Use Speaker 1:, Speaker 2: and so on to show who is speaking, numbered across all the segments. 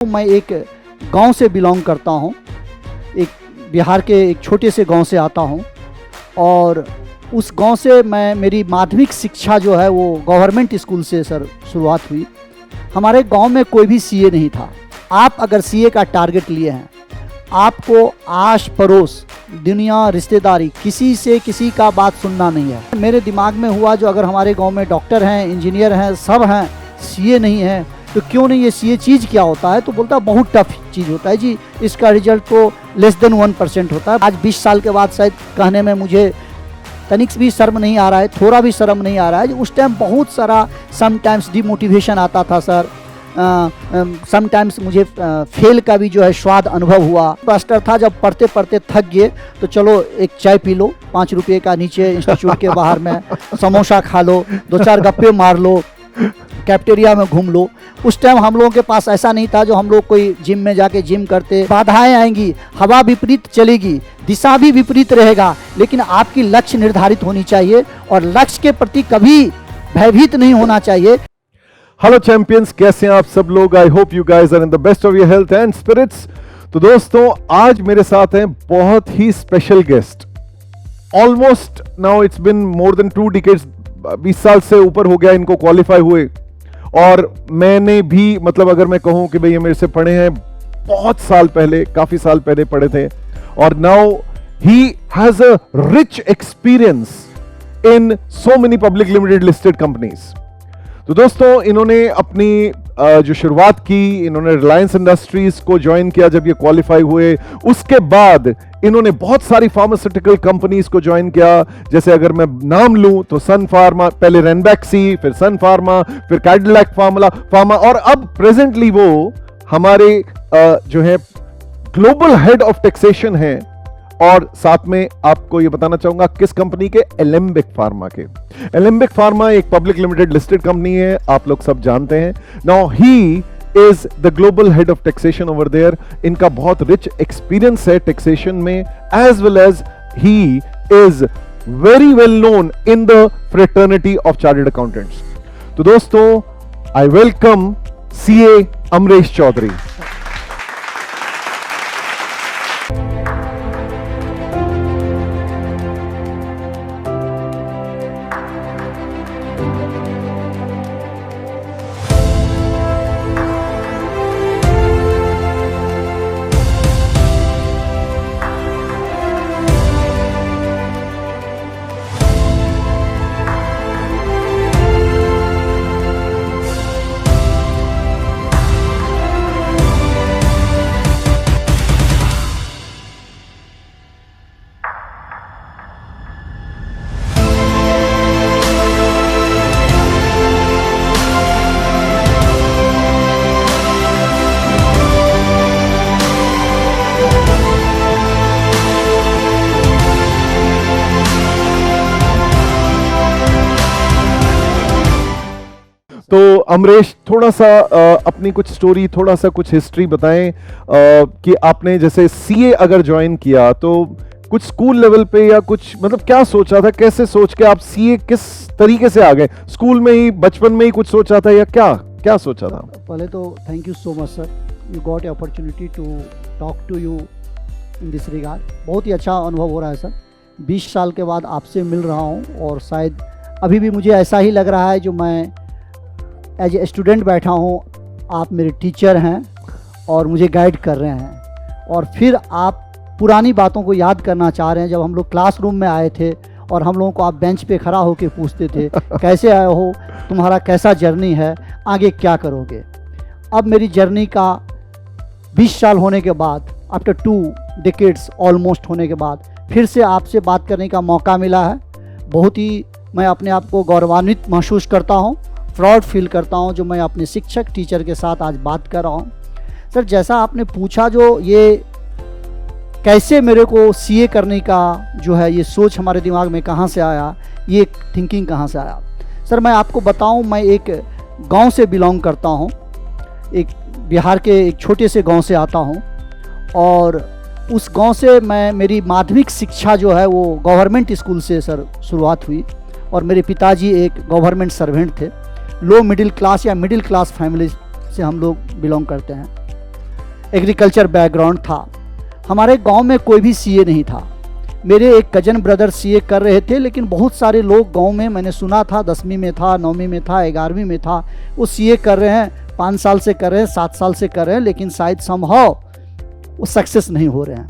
Speaker 1: मैं एक गांव से बिलोंग करता हूं, एक बिहार के एक छोटे से गांव से आता हूं और उस गांव से मैं मेरी माध्यमिक शिक्षा जो है वो गवर्नमेंट स्कूल से सर शुरुआत हुई। हमारे गांव में कोई भी सीए नहीं था। आप अगर सीए का टारगेट लिए हैं, आपको आस पड़ोस दुनिया रिश्तेदारी किसी से किसी का बात सुनना नहीं है। मेरे दिमाग में हुआ जो अगर हमारे गांव में डॉक्टर हैं, इंजीनियर हैं, सब हैं, सीए नहीं है तो क्यों नहीं, ये सीए चीज़ क्या होता है? तो बोलता है बहुत टफ चीज़ होता है जी, इसका रिजल्ट तो लेस देन 1% होता है। आज 20 साल के बाद शायद कहने में मुझे तनिक भी शर्म नहीं आ रहा है, थोड़ा भी शर्म नहीं आ रहा है। उस टाइम बहुत सारा समटाइम्स डिमोटिवेशन आता था सर, समटाइम्स मुझे फेल का भी जो है स्वाद अनुभव हुआ। मास्टर था, जब पढ़ते पढ़ते थक गए तो चलो एक चाय पी लो, 5 रुपये का नीचे इंस्टीट्यूट के बाहर में समोसा खा लो, 2-4 गप्पे मार लो, कैफेटेरिया में घूम लो। उस टाइम हम लोगों के पास ऐसा नहीं था जो हम लोग कोई जिम में जाके जिम करते। बाधाएं आएंगी, हवा विपरीत चलेगी, दिशा भी विपरीत रहेगा, लेकिन आपकी लक्ष्य निर्धारित होनी चाहिए और लक्ष्य के प्रति कभी भयभीत नहीं होना चाहिए।
Speaker 2: हेलो चैंपियंस, कैसे हैं आप सब लोग? I hope you guys are in the best of your health and spirits. तो दोस्तों, आज मेरे साथ हैं बहुत ही special guest. Almost now it's been more than 2 decades, 20 साल से ऊपर हो गया इनको क्वालिफाई हुए। और मैंने भी, मतलब अगर मैं कहूं कि भाई ये मेरे से पढ़े हैं, बहुत साल पहले, काफी साल पहले पढ़े थे। और now he has a rich experience in so many public limited listed companies. तो दोस्तों, इन्होंने अपनी जो शुरुआत की, इन्होंने रिलायंस इंडस्ट्रीज को ज्वाइन किया जब ये क्वालिफाई हुए। उसके बाद इन्होंने बहुत सारी फार्मास्यूटिकल कंपनीज को ज्वाइन किया। जैसे अगर मैं नाम लूं तो सन फार्मा, पहले रेनबैक्सी, फिर सन फार्मा, फिर कैडिलैक फार्मा, और अब प्रेजेंटली वो हमारे जो है ग्लोबल हेड ऑफ टैक्सेशन है। और साथ में आपको ये बताना चाहूंगा किस कंपनी के, एलेम्बिक फार्मा के। एलेम्बिक फार्मा एक पब्लिक लिमिटेड लिस्टेड कंपनी है, आप लोग सब जानते हैं। Now he is the global head of taxation over there. इनका बहुत रिच एक्सपीरियंस है टैक्सेशन में, as well as he is very well known in the fraternity of chartered accountants. तो दोस्तों, I welcome CA Amresh Chaudhary. तो अमरेश, थोड़ा सा अपनी कुछ स्टोरी, थोड़ा सा कुछ हिस्ट्री बताएं कि आपने जैसे सीए अगर ज्वाइन किया तो कुछ स्कूल लेवल पे या कुछ, मतलब क्या सोचा था, कैसे सोच के आप सीए किस तरीके से आ गए? स्कूल में ही, बचपन में ही कुछ सोचा था या क्या सोचा था?
Speaker 1: पहले तो thank you so much sir, you got opportunity to talk to you in this regard. बहुत ही अच्छा अनुभव हो रहा है सर, 20 साल के बाद आपसे मिल रहा हूँ और शायद अभी भी मुझे ऐसा ही लग रहा है जो मैं एज ए स्टूडेंट बैठा हूँ, आप मेरे टीचर हैं और मुझे गाइड कर रहे हैं। और फिर आप पुरानी बातों को याद करना चाह रहे हैं, जब हम लोग क्लासरूम में आए थे और हम लोगों को आप बेंच पे खड़ा होकर पूछते थे कैसे आए हो, तुम्हारा कैसा जर्नी है, आगे क्या करोगे। अब मेरी जर्नी का 20 साल होने के बाद, आफ्टर 2 डिकेड्स ऑलमोस्ट होने के बाद, फिर से आपसे बात करने का मौका मिला है। बहुत ही मैं अपने आप को गौरवान्वित महसूस करता हूँ, प्राउड फील करता हूँ जो मैं अपने शिक्षक टीचर के साथ आज बात कर रहा हूँ। सर, जैसा आपने पूछा, जो ये कैसे मेरे को सीए करने का जो है ये सोच हमारे दिमाग में कहाँ से आया, ये थिंकिंग कहाँ से आया। सर, मैं आपको बताऊँ, मैं एक गांव से बिलोंग करता हूँ, एक बिहार के एक छोटे से गांव से आता हूँ और उस गांव से मैं मेरी माध्यमिक शिक्षा जो है वो गवर्नमेंट स्कूल से सर शुरुआत हुई। और मेरे पिताजी एक गवर्नमेंट सर्वेंट थे। लो मिडिल क्लास या मिडिल क्लास फैमिली से हम लोग बिलोंग करते हैं। एग्रीकल्चर बैकग्राउंड था। हमारे गांव में कोई भी सीए नहीं था। मेरे एक कजन ब्रदर सीए कर रहे थे, लेकिन बहुत सारे लोग गांव में मैंने सुना था 10वीं में था, 9वीं में था, 11वीं में था, वो सीए कर रहे हैं, 5 साल से कर रहे हैं, 7 साल से कर रहे हैं, लेकिन शायद समहाउ वो सक्सेस नहीं हो रहे हैं।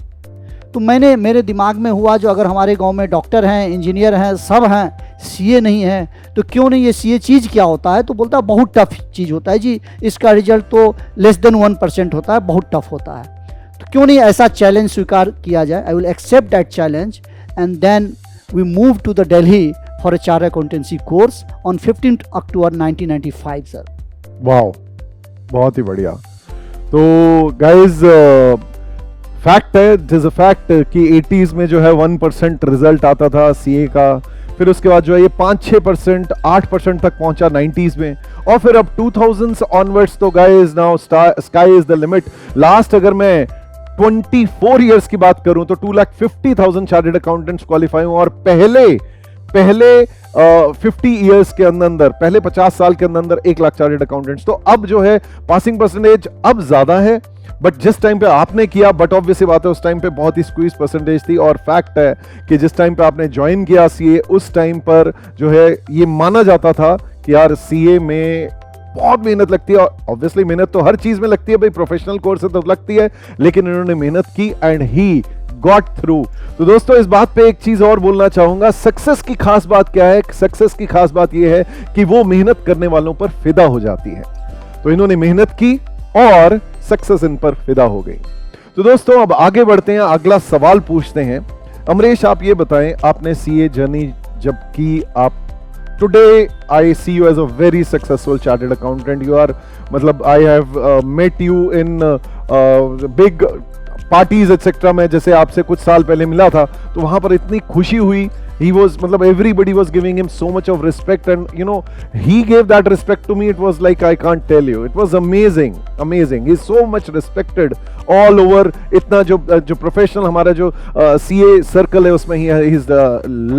Speaker 1: तो मेरे दिमाग में हुआ, जो अगर हमारे गांव में डॉक्टर हैं, इंजीनियर हैं, सब हैं, सीए नहीं है, तो क्यों नहीं, ये सीए चीज़ क्या होता है? तो बोलता है बहुत टफ चीज़ होता है जी, इसका रिजल्ट तो लेस देन 1% होता है, बहुत टफ होता है। तो क्यों नहीं ऐसा चैलेंज स्वीकार किया जाए? I will accept that challenge and then we move to the Delhi for a chartered accountancy course on 15 October 1995 sir.
Speaker 2: Wow, बहुत ही बढ़िया। तो गाइज फैक्ट है, दिस अ फैक्ट कि 80s में जो है 1% रिजल्ट आता था सीए का, फिर उसके बाद जो है ये 5-6%, 8% तक पहुंचा 90s में, और फिर अब 2000s ऑनवर्ड्स तो guys now sky is the limit. Last अगर मैं 24 इयर्स की बात करूं तो 2,50,000 चार्टर्ड अकाउंटेंट्स क्वालिफाई हुए, और पहले 50 इयर्स के अंदर, पहले 50 साल के अंदर 1 लाख चार्टर्ड अकाउंटेंट्स। तो अब जो है पासिंग परसेंटेज अब ज्यादा है, बट जिस टाइम पे आपने किया, बट ऑब्वियसली बात है उस टाइम पे बहुत ही स्क्वीज परसेंटेज थी। और फैक्ट है कि जिस टाइम पे आपने ज्वाइन किया सीए, उस टाइम पर जो है ये माना जाता था कि यार सीए में बहुत मेहनत लगती है। और ऑब्वियसली मेहनत तो हर चीज में लगती है भाई, प्रोफेशनल कोर्स तो लगती है, लेकिन इन्होंने मेहनत की एंड ही गॉट थ्रू। तो दोस्तों इस बात पे एक चीज और बोलना चाहूंगा, सक्सेस की खास बात क्या है? सक्सेस की खास बात यह है कि वो मेहनत करने वालों पर फिदा हो जाती है। तो इन्होंने मेहनत की और सक्सेस इन पर फिदा हो गई। तो दोस्तों अब आगे बढ़ते हैं, अगला सवाल पूछते हैं। अमरीश आप ये बताएं, आपने सीए जर्नी जब की, आप today I see you as a very successful chartered accountant. You are, मतलब I have met you in big parties etcetera. में जैसे आपसे कुछ साल पहले मिला था तो वहां पर इतनी खुशी हुई। He was, मतलब everybody was giving him so much of respect, and you know he gave that respect to me. It was like I can't tell you. It was amazing, amazing. He's so much respected all over. इतना जो professional हमारा जो CA circle है उसमें he's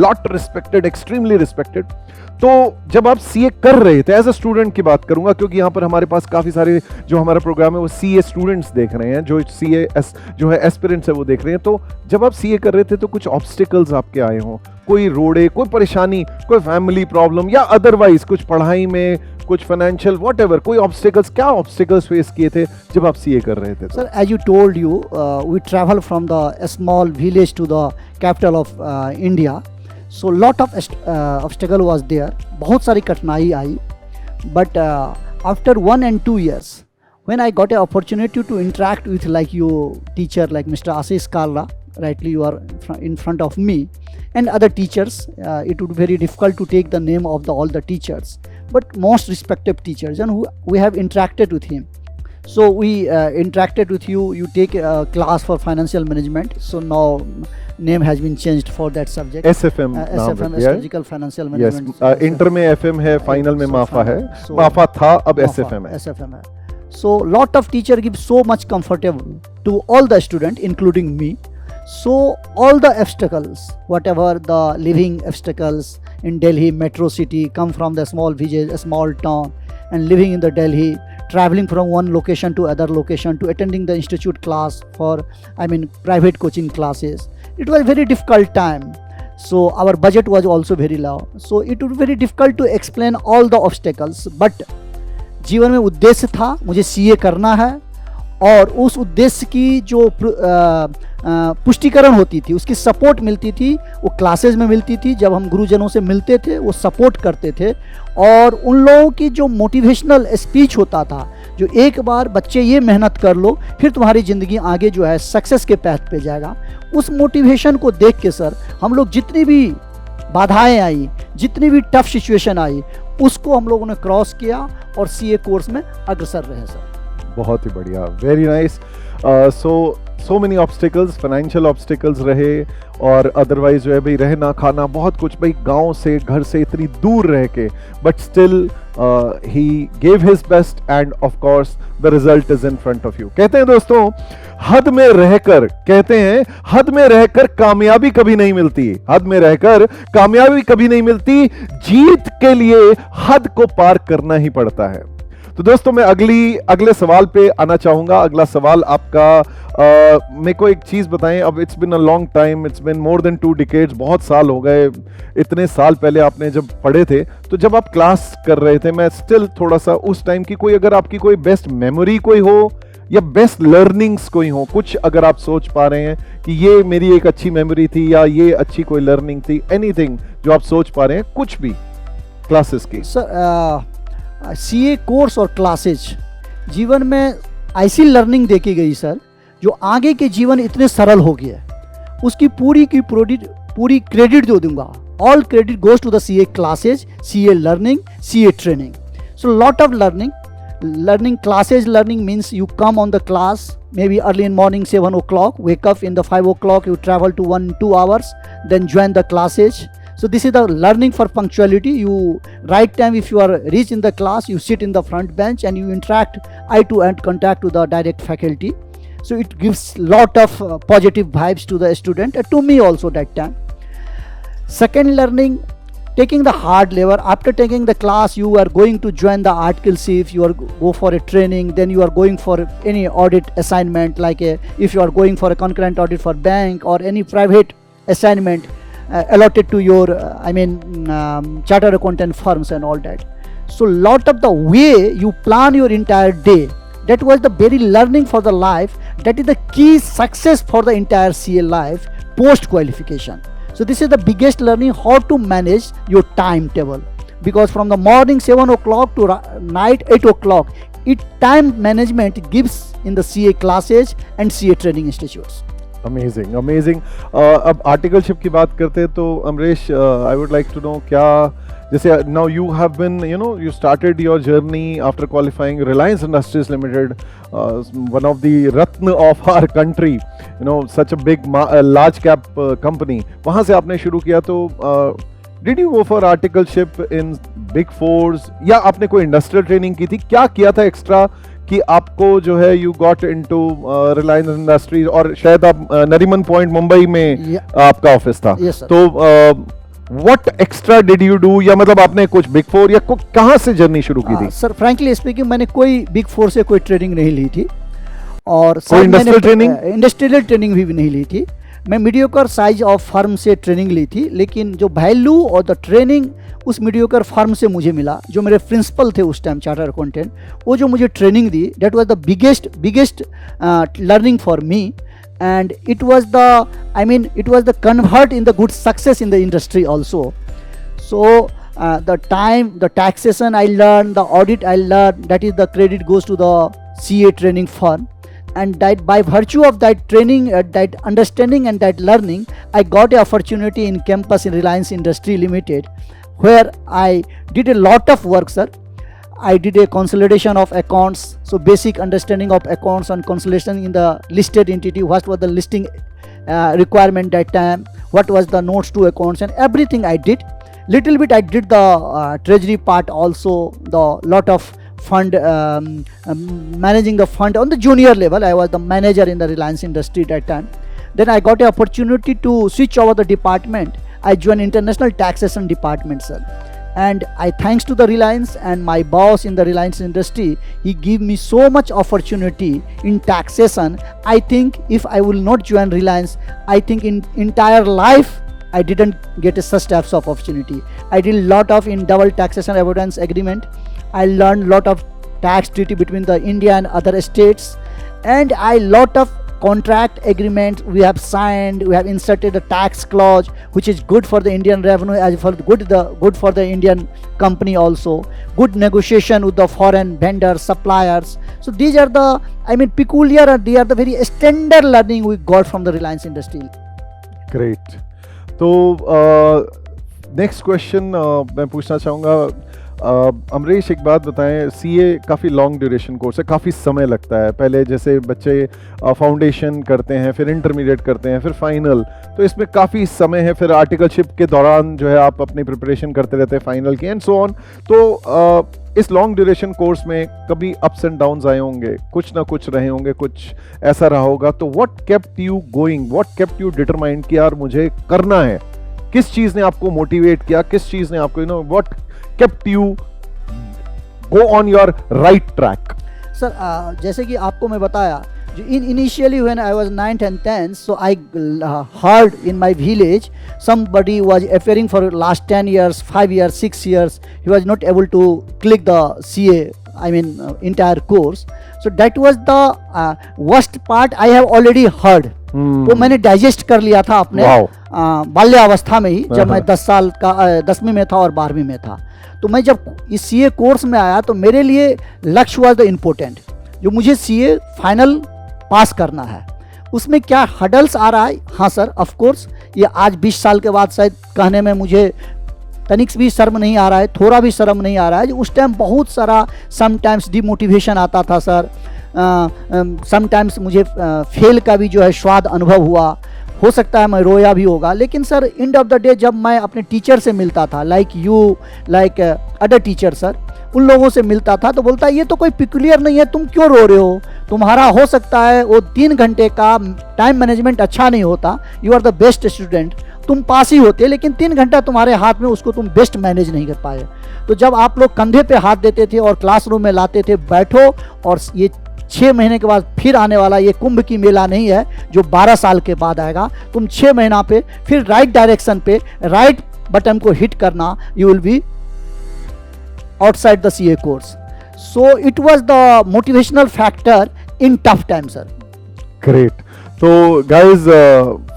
Speaker 2: lot respected, extremely respected. तो जब आप CA कर रहे थे, एज अ स्टूडेंट की बात करूंगा क्योंकि यहाँ पर हमारे पास काफी सारे जो हमारा प्रोग्राम है वो सीए स्टूडेंट्स देख रहे हैं, जो सीए जो है एस्पिरेंट्स है वो देख रहे हैं। तो जब आप सीए कर रहे थे तो कुछ ऑब्स्टिकल्स आपके आए हों, कोई रोड़े, कोई परेशानी, कोई फैमिली प्रॉब्लम या अदरवाइज कुछ पढ़ाई में, कुछ फाइनेंशियल व्हाटएवर, कोई ऑब्स्टिकल्स, क्या ऑब्स्टिकल्स फेस किए थे जब आप सीए कर रहे थे?
Speaker 1: Sir as you told you, we travel from the small village to the capital of India, so lot of obstacle was there, बहुत सारी कठिनाई आई। But after 1 and 2 years when I got an opportunity to interact with like your teacher like Mr. Ashish Kalra, rightly you are in front of me, and other teachers, it would be very difficult to take the name of all the teachers, but most respected teachers, and who we have interacted with him. So we interacted with you. You take a class for financial management, so now name has been changed for that subject.
Speaker 2: SFM,
Speaker 1: SFM, Strategical Financial Management.
Speaker 2: Yes, inter में FM है, final में माफा है, माफा था, अब SFM है।
Speaker 1: SFM है। So lot of teacher give so much comfortable to all the student including me. So all the obstacles, whatever the living obstacles in Delhi metro city, come from the small village, a small town, and living in the Delhi, traveling from one location to other location, to attending the institute class for, private coaching classes. It was a very difficult time. So our budget was also very low. So it was very difficult to explain all the obstacles. But जीवन में उद्देश्य था, मुझे CA करना है, और उस उद्देश्य की जो पुष्टिकरण होती थी, उसकी सपोर्ट मिलती थी, वो क्लासेस में मिलती थी। जब हम गुरुजनों से मिलते थे वो सपोर्ट करते थे, और उन लोगों की जो मोटिवेशनल स्पीच होता था, जो एक बार बच्चे ये मेहनत कर लो फिर तुम्हारी ज़िंदगी आगे जो है सक्सेस के पाथ पे जाएगा, उस मोटिवेशन को देख के सर हम लोग जितनी भी बाधाएं आई, जितनी भी टफ सिचुएशन आई, उसको हम लोगों ने क्रॉस किया और सीए कोर्स में अग्रसर रहे सर।
Speaker 2: बहुत ही बढ़िया, very nice. So many obstacles, financial obstacles रहे, और अदरवाइज जो है भाई रहना खाना बहुत कुछ, भाई गांव से, घर से इतनी दूर रह के, but still he gave his best end of course the result is in front of you. कहते हैं दोस्तों, हद में रहकर, कहते हैं हद में रहकर कामयाबी कभी नहीं मिलती, हद में रहकर कामयाबी कभी नहीं मिलती, जीत के लिए हद को पार करना ही पड़ता है। तो दोस्तों मैं अगले सवाल पे आना चाहूंगा। अगला सवाल आपका, मेरे को एक चीज बताएं। अब it's been a long time, it's been more than 2 decades, बहुत साल हो गए। इतने साल पहले आपने जब पढ़े थे, तो जब आप क्लास कर रहे थे, मैं स्टिल थोड़ा सा उस टाइम की कोई, अगर आपकी कोई बेस्ट मेमोरी कोई हो या बेस्ट लर्निंग्स कोई हो, कुछ अगर आप सोच पा रहे हैं कि ये मेरी एक अच्छी मेमोरी थी या ये अच्छी कोई लर्निंग थी, एनीथिंग जो आप सोच पा रहे हैं, कुछ भी क्लासेस की।
Speaker 1: सर सीए कोर्स और क्लासेज जीवन में ऐसी लर्निंग देखी गई सर, जो आगे के जीवन इतने सरल हो गए, उसकी पूरी क्रेडिट जो दूंगा, all credit goes to the CA classes, CA learning, CA training. So lot of learning classes. Learning means you come on the class maybe early in morning 7 o'clock, wake up in the 5 o'clock, you travel to 1-2 hours, then join the classes. So this is the learning for punctuality. You right time, if you are reach in the class, you sit in the front bench and you interact eye to eye contact to the direct faculty. So it gives lot of positive vibes to the student, to me also that time. Second, learning, taking the hard labor. After taking the class, you are going to join the article shift, you are go for a training, then you are going for any audit assignment, like if you are going for a concurrent audit for bank or any private assignment allotted to your chartered accountant firms and all that. So lot of the way you plan your entire day, that was the very learning for the life. That is the key success for the entire CA life post qualification. So this is the biggest learning, how to manage your timetable, because from the morning 7 o'clock to night 8 o'clock, it time management gives in the CA classes and CA training institutes.
Speaker 2: Amazing amazing. अब articleship की बात करते हैं तो Amrish, I would like to know, क्या जैसे now you have been you started your journey after qualifying Reliance industries limited, one of the रत्न of our country, such a big large cap company, वहाँ से आपने शुरू किया। तो did you go for articleship in big fours या आपने कोई इंडस्ट्रियल ट्रेनिंग की थी? क्या किया था एक्स्ट्रा कि आपको जो है you got into Reliance industries, और शायद आप नरीमन पॉइंट मुंबई में आपका ऑफिस था? तो what extra did you do, या मतलब आपने कुछ बिग फोर या कहां से जर्नी शुरू की थी?
Speaker 1: सर फ्रैंकली स्पीकिंग, मैंने कोई बिग फोर से कोई ट्रेनिंग नहीं ली थी, और
Speaker 2: कोई
Speaker 1: इंडस्ट्रियल ट्रेनिंग भी नहीं ली थी। मैं मीडियोकर साइज ऑफ फर्म से ट्रेनिंग ली थी, लेकिन जो वैल्यू और द ट्रेनिंग उस मीडियोकर फर्म से मुझे मिला, जो मेरे प्रिंसिपल थे उस टाइम चार्टर अकाउंटेंट, वो जो मुझे training the, that was the biggest learning for me, and it was the convert in the good success in the industry also. So the taxation I learned, the audit I learned, that is the credit goes to the CA training firm. And that by virtue of that training, that understanding and that learning, I got an opportunity in campus in Reliance Industry Limited, where I did a lot of work, sir. I did a consolidation of accounts, so basic understanding of accounts and consolidation in the listed entity, what was the listing requirement that time, what was the notes to accounts, and everything I did. Little bit I did the treasury part also, the lot of fund, managing the fund on the junior level. I was the manager in the Reliance Industry that time. Then I got an opportunity to switch over the department. I joined International Taxation Department, sir. And I thanks to the Reliance and my boss in the Reliance Industry, he gave me so much opportunity in taxation. I think if I will not join Reliance, I think in entire life I didn't get such types of opportunity. I did a lot of in double taxation avoidance agreement. I learned lot of tax treaty between the India and other states, and I lot of contract agreements we have signed. We have inserted a tax clause which is good for the Indian revenue, as for good for the Indian company also. Good negotiation with the foreign vendors, suppliers. So these are the peculiar, and they are the very standard learning we got from the Reliance Industry.
Speaker 2: Great. तो next question मैं पूछना चाहूँगा, अमरीश एक बात बताएं, CA काफ़ी long duration course है, काफ़ी समय लगता है। पहले जैसे बच्चे फाउंडेशन करते हैं, फिर इंटरमीडिएट करते हैं, फिर फाइनल, तो इसमें काफ़ी समय है। फिर आर्टिकलशिप के दौरान जो है आप अपनी प्रिपरेशन करते रहते हैं फाइनल की, एंड सो ऑन। तो इस लॉन्ग ड्यूरेशन कोर्स में कभी अप्स एंड डाउन्स आए होंगे, कुछ ना कुछ रहे होंगे, कुछ ऐसा रहा होगा। तो what kept you going, what kept you determined कि यार मुझे करना है? किस चीज़ ने आपको मोटिवेट किया, किस चीज़ ने आपको what kept you go on your right track?
Speaker 1: Sir जैसे कि आपको मैं बताया, initially when I was 9th and 10th, so I heard in my village somebody was appearing for last 10 years, 5 years, 6 years. He was not able to click the CA, I mean entire course. So that was the worst part I have already heard. वो मैंने digest कर लिया था अपने बाल्यावस्था में ही, जब मैं 10 साल का 10वीं में था और 12वीं में था। तो मैं जब इस CA कोर्स में आया तो मेरे लिए लक्ष्य वाज द इम्पोर्टेंट, जो मुझे CA फाइनल पास करना है। उसमें क्या हडल्स आ रहा है, हाँ सर ऑफ कोर्स, ये आज 20 साल के बाद शायद कहने में मुझे तनिक भी शर्म नहीं आ रहा है, थोड़ा भी शर्म नहीं आ रहा है। उस टाइम बहुत सारा समटाइम्स डिमोटिवेशन आता था सर, समटाइम्स मुझे फेल का भी जो है स्वाद अनुभव हुआ, हो सकता है मैं रोया भी होगा। लेकिन sir end of the day जब मैं अपने टीचर से मिलता था, like you, like other teacher sir, उन लोगों से मिलता था तो बोलता ये तो कोई पिकुलियर नहीं है, तुम क्यों रो रहे हो, तुम्हारा हो सकता है वो 3 घंटे का टाइम मैनेजमेंट अच्छा नहीं होता, you are the best student, तुम पास ही होते, लेकिन 3 घंटा तुम्हारे हाथ में, उसको तुम बेस्ट मैनेज नहीं कर पाए। तो जब आप लोग कंधे पे हाथ देते थे और क्लासरूम में लाते थे, बैठो, और ये 6 महीने के बाद फिर आने वाला ये कुंभ की मेला नहीं है जो 12 साल के बाद आएगा, तुम 6 महीना पे फिर राइट डायरेक्शन पे राइट बटन को हिट करना, you will be outside the CA course. So it was the motivational factor in tough times, sir.
Speaker 2: Great. तो guys,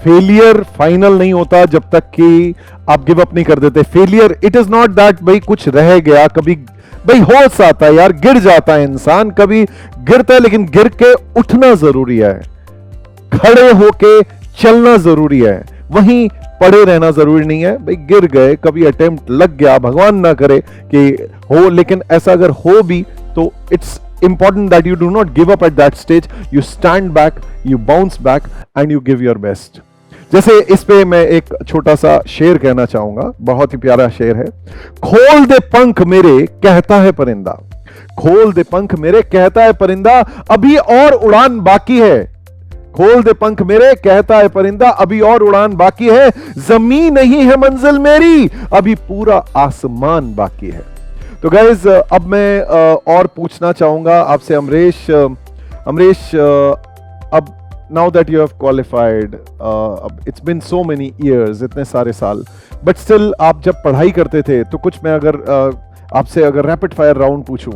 Speaker 2: फेलियर फाइनल नहीं होता जब तक कि आप गिव अप नहीं कर देते। Failure it is not that भाई कुछ रह गया, कभी भाई हो जाता है यार, गिर जाता है इंसान, कभी गिरता है, लेकिन गिर के उठना जरूरी है, खड़े होके चलना जरूरी है, वहीं पड़े रहना जरूरी नहीं है। भाई गिर गए, कभी अटेम्प्ट लग गया, भगवान ना करे कि हो, लेकिन ऐसा अगर हो भी तो it's important that you do not give up at that stage. You stand back, you bounce back and you give your best. जैसे इस पे मैं एक छोटा सा शेर कहना चाहूंगा, बहुत ही प्यारा शेर है। खोल दे पंख मेरे कहता है परिंदा, खोल दे पंख मेरे कहता है परिंदा, अभी और उड़ान बाकी है। खोल दे पंख मेरे कहता है परिंदा, अभी और उड़ान बाकी है। जमीन नहीं है मंजिल मेरी, अभी पूरा आसमान बाकी है। तो गाइज अब मैं और पूछना चाहूंगा आपसे अमरीश, अब now that you have qualified, it's been so many years, इतने सारे साल, बट स्टिल आप जब पढ़ाई करते थे तो कुछ मैं अगर आपसे अगर रैपिड फायर राउंड पूछूं,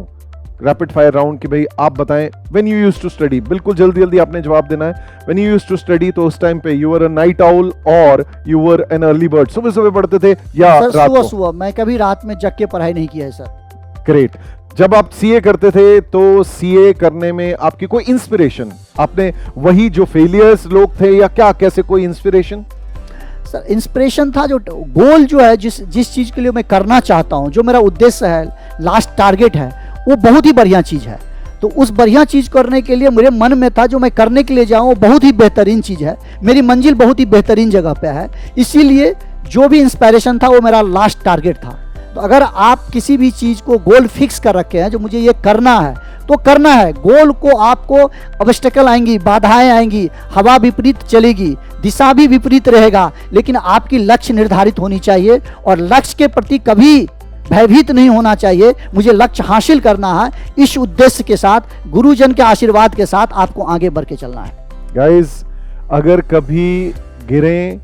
Speaker 2: रैपिड फायर राउंड कि भाई आप बताएं when you used to study, बिल्कुल जल्दी जल्दी आपने जवाब देना है। When you used to study, तो उस टाइम पे you were a night owl और you were an early bird, सुबह सुबह पढ़ते थे या रात को?
Speaker 1: सुबह। मैं कभी रात में जग के पढ़ाई नहीं किया है सर।
Speaker 2: ग्रेट। जब आप सीए करते थे तो सीए करने में आपकी कोई इंस्पिरेशन, आपने वही जो फेलियर्स लोग थे या क्या, कैसे कोई इंस्पिरेशन?
Speaker 1: सर इंस्पिरेशन था, जो गोल जो है, जिस चीज के लिए मैं करना चाहता हूं, जो मेरा उद्देश्य है, लास्ट टारगेट है, वो बहुत ही बढ़िया चीज है। तो उस बढ़िया चीज करने के लिए मेरे मन में था, जो मैं करने के लिए जाऊं वो बहुत ही बेहतरीन चीज है, मेरी मंजिल बहुत ही बेहतरीन जगह पे है, इसीलिए जो भी इंस्पिरेशन था वो मेरा लास्ट टारगेट था। तो अगर आप किसी भी चीज को गोल फिक्स कर रखे हैं, जो मुझे ये करना है तो करना है, गोल को आपको ऑब्स्टेकल आएंगी, बाधाएं आएंगी, हवा विपरीत चलेगी, दिशा भी विपरीत रहेगा, लेकिन आपकी लक्ष्य निर्धारित होनी चाहिए और लक्ष्य के प्रति कभी भयभीत नहीं होना चाहिए। मुझे लक्ष्य हासिल करना है, इस उद्देश्य के साथ, गुरुजन के आशीर्वाद के साथ आपको आगे बढ़ के चलना है।
Speaker 2: गाइस, अगर कभी गिरें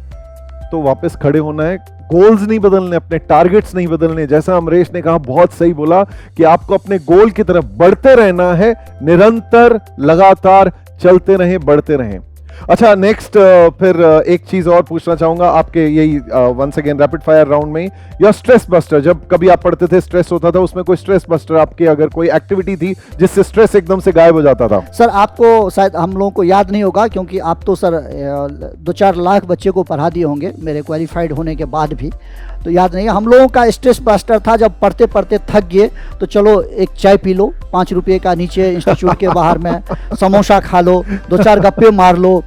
Speaker 2: तो वापस खड़े होना है, गोल्स नहीं बदलने, अपने टारगेट्स नहीं बदलने। जैसा अमरीश ने कहा, बहुत सही बोला कि आपको अपने गोल की तरफ बढ़ते रहना है, निरंतर लगातार चलते रहें, बढ़ते रहें। अच्छा, नेक्स्ट फिर एक चीज और पूछना चाहूंगा आपके, यही once again rapid fire round में, या स्ट्रेस बस्टर, जब कभी आप पढ़ते थे स्ट्रेस होता था, उसमें कोई स्ट्रेस बस्टर आपके, अगर कोई एक्टिविटी थी जिससे स्ट्रेस एकदम से गायब हो जाता था?
Speaker 1: सर आपको शायद हम लोगों को याद नहीं होगा, क्योंकि आप तो सर 2-4 लाख बच्चे को पढ़ा दिए होंगे मेरे क्वालिफाइड होने के बाद भी, तो याद नहीं है। हम लोगों का स्ट्रेस बस्टर था, जब पढ़ते पढ़ते थक गए तो चलो एक चाय पी लो, 5 रुपये का नीचे इंस्टीट्यूट के बाहर में समोसा खा लो, 2-4 गप्पे मार लो,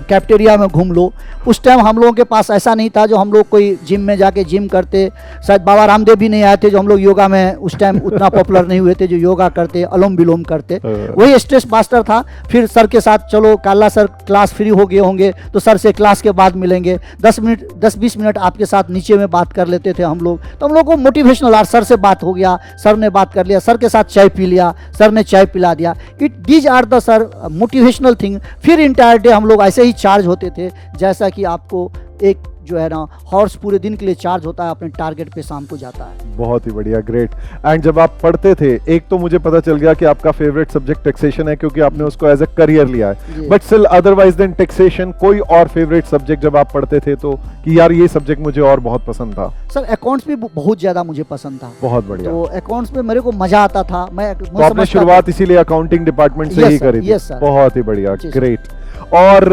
Speaker 1: कैफेटेरिया में घूम लो। उस टाइम हम लोगों के पास ऐसा नहीं था जो हम लोग कोई जिम में जाके जिम करते, शायद बाबा रामदेव भी नहीं आए थे जो हम लोग योगा में उस टाइम उतना पॉपुलर नहीं हुए थे जो योगा करते, अनुलोम विलोम करते। वही स्ट्रेस मास्टर था। फिर सर के साथ चलो काला सर क्लास फ्री हो गए होंगे तो सर से क्लास के बाद मिलेंगे, 10-20 मिनट आपके साथ नीचे में बात कर लेते थे हम लोग। तो हम लोग को मोटिवेशनल, और सर से बात हो गया, सर ने बात कर लिया, सर के साथ चाय पी लिया, सर ने चाय पिला दिया। These are the sir motivational thing. फिर इंटायर डे हम लोग ऐसे ही चार्ज होते थे जैसा कि आपको एक जो है ना हॉर्स पूरे दिन के लिए चार्ज होता है, अपने टारगेट पे शाम को जाता है।
Speaker 2: बहुत ही बढ़िया, ग्रेट। एंड जब आप पढ़ते थे, एक तो मुझे पता चल गया कि आपका फेवरेट सब्जेक्ट टैक्सेशन है क्योंकि आपने उसको एज ए करियर लिया है, but still otherwise then taxation कोई और फेवरेट सब्जेक्ट जब आप पढ़ते थे तो कि यार ये सब्जेक्ट मुझे और बहुत पसंद था?
Speaker 1: सर अकाउंट्स भी बहुत ज्यादा मुझे पसंद था।
Speaker 2: बहुत बढ़िया।
Speaker 1: तो अकाउंट्स में मेरे को मजा आता था।
Speaker 2: तो आपने शुरुआत इसीलिए अकाउंटिंग डिपार्टमेंट से ही करी थी? बहुत ही बढ़िया, ग्रेट। और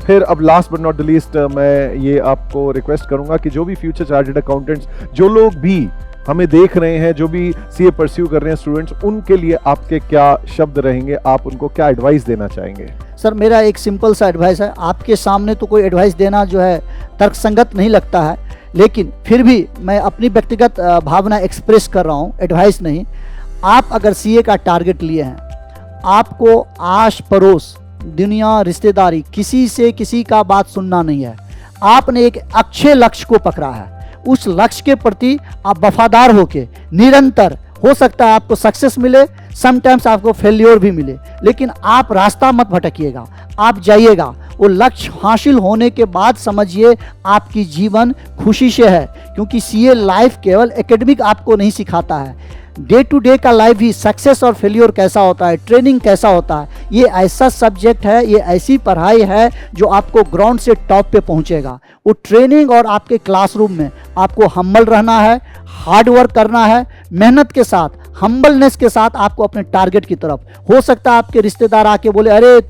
Speaker 2: फिर अब last but not the least मैं ये आपको रिक्वेस्ट करूंगा कि जो भी फ्यूचर चार्टर्ड अकाउंटेंट्स, जो लोग भी हमें देख रहे हैं, जो भी सीए परस्यू कर रहे हैं स्टूडेंट्स, उनके लिए आपके क्या शब्द रहेंगे, आप उनको क्या एडवाइस देना चाहेंगे?
Speaker 1: सर मेरा एक सिंपल सा एडवाइस है, आपके सामने तो कोई एडवाइस देना जो है तर्कसंगत नहीं लगता है, लेकिन फिर भी मैं अपनी व्यक्तिगत भावना एक्सप्रेस कर रहा हूँ, एडवाइस नहीं। आप अगर सीए का टारगेट लिए हैं, आपको आस पड़ोस, दुनिया, रिश्तेदारी, किसी से किसी का बात सुनना नहीं है। आपने एक अच्छे लक्ष्य को पकड़ा है, उस लक्ष्य के प्रति आप वफादार होके निरंतर, हो सकता है आपको सक्सेस मिले, समटाइम्स आपको फेल्योर भी मिले, लेकिन आप रास्ता मत भटकिएगा, आप जाइएगा। वो लक्ष्य हासिल होने के बाद समझिए आपकी जीवन खुशी से है, क्योंकि सीए लाइफ केवल एकेडमिक आपको नहीं सिखाता है, डे टू डे का लाइफ भी, सक्सेस और फेलियर कैसा होता है, ट्रेनिंग कैसा होता है, ये ऐसा सब्जेक्ट है, ये ऐसी पढ़ाई है जो आपको ग्राउंड से टॉप पे पहुंचेगा। वो ट्रेनिंग और आपके क्लासरूम में आपको हम्बल रहना है, हार्ड वर्क करना है, मेहनत के साथ, हम्बलनेस के साथ आपको अपने टारगेट की तरफ। हो सकता है आपके रिश्तेदार आके बोले अरे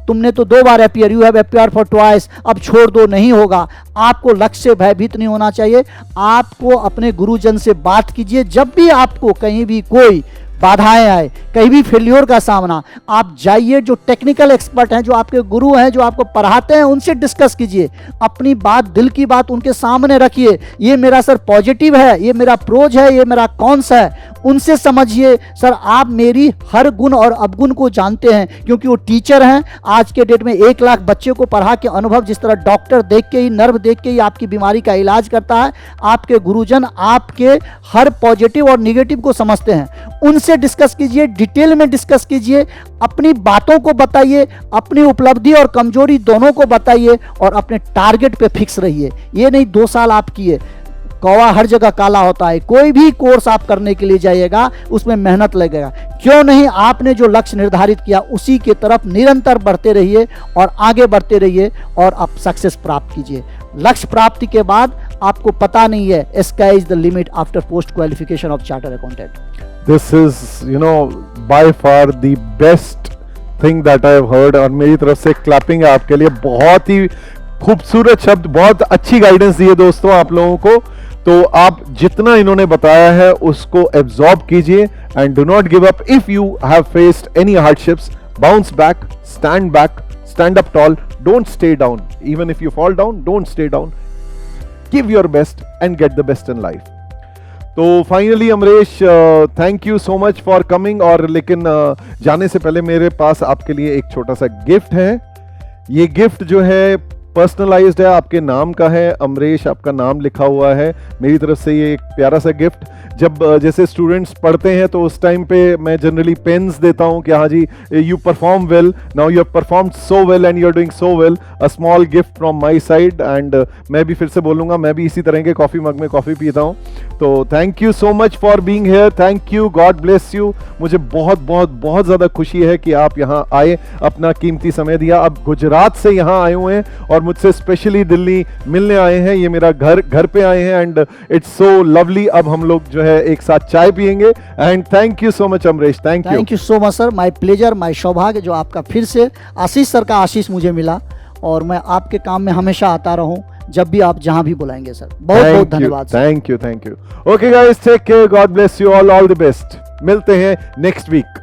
Speaker 1: तुमने तो 2 बार appear, you have appear for twice, अब छोड़ दो, नहीं होगा। आपको लक्ष्य से भयभीत नहीं होना चाहिए। आपको अपने गुरुजन से बात कीजिए, जब भी आपको कहीं भी कोई बाधाएं आए, कहीं भी फेल्योर का सामना, आप जाइए, जो टेक्निकल एक्सपर्ट हैं, जो आपके गुरु हैं, जो आपको पढ़ाते हैं, उनसे डिस्कस कीजिए, अपनी बात, दिल की बात उनके सामने रखिए। ये मेरा सर पॉजिटिव है, ये मेरा प्रोज है, ये मेरा कॉन्स है, उनसे समझिए सर आप मेरी हर गुण और अवगुण को जानते हैं, क्योंकि वो टीचर हैं। आज के डेट में 1 लाख बच्चे को पढ़ा के अनुभव, जिस तरह डॉक्टर देख के ही, नर्व देख के ही आपकी बीमारी का इलाज करता है, आपके गुरुजन आपके हर पॉजिटिव और निगेटिव को समझते हैं। उनसे डिस्कस कीजिए, डिटेल में डिस्कस कीजिए, अपनी बातों को बताइए, अपनी उपलब्धि और कमजोरी दोनों को बताइए, और अपने टारगेट पे फिक्स रहिए। ये नहीं 2 साल आप किए, कौवा हर जगह काला होता है। कोई भी कोर्स आप करने के लिए जाइएगा, उसमें मेहनत लगेगा। क्यों नहीं, आपने जो लक्ष्य निर्धारित किया उसी के तरफ निरंतर बढ़ते रहिए और आगे बढ़ते रहिए, और आप सक्सेस प्राप्त कीजिए। लक्ष्य प्राप्ति के बाद आपको पता नहीं है, sky is the limit after post qualification of chartered accountant.
Speaker 2: This is, you know, by far the best thing that I have heard, और मेरी तरफ से क्लैपिंग है आपके लिए। बहुत ही खूबसूरत शब्द, बहुत अच्छी गाइडेंस दी है दोस्तों आप लोगों को। तो आप जितना इन्होंने बताया है उसको एब्जॉर्ब कीजिए, and do not give up. If you have faced any hardships, bounce back, stand up tall, don't stay down. Even if you fall down, don't stay down. Give your best and get the best in life. तो finally Amresh, thank you so much for coming. और लेकिन जाने से पहले मेरे पास आपके लिए एक छोटा सा गिफ्ट है। ये गिफ्ट जो है पर्सनलाइज्ड है, आपके नाम का है, अमरेश आपका नाम लिखा हुआ है। मेरी तरफ से ये एक प्यारा सा गिफ्ट। जब जैसे स्टूडेंट्स पढ़ते हैं तो उस टाइम पे मैं जनरली पेन्स देता हूं कि हाँ जी, you perform well, now you have performed so well and you are doing so well, a small gift from my side. And मैं भी फिर से बोलूंगा, मैं भी इसी तरह के कॉफी मग में कॉफी पीता हूं। तो thank you so much for being here, thank you, God bless you. मुझे बहुत बहुत बहुत ज़्यादा खुशी है कि आप यहाँ आए, अपना कीमती समय दिया। अब गुजरात से यहाँ आए हुए हैं और मुझसे स्पेशली दिल्ली मिलने आए हैं। ये मेरा घर पे आए हैं, एंड इट्स सो लवली। अब हम लोग जो है एक साथ चाय पियेंगे। And thank you so much Amresh, thank
Speaker 1: you so much sir, my pleasure, my सौभाग्य जो आपका फिर से आशीष सर का आशीष मुझे मिला, और मैं आपके काम में हमेशा आता रहूं जब भी आप जहां भी बुलाएंगे सर। बहुत बहुत धन्यवाद।
Speaker 2: Thank you. Okay guys, take care, god bless you all the best. मिलते हैं नेक्स्ट वीक।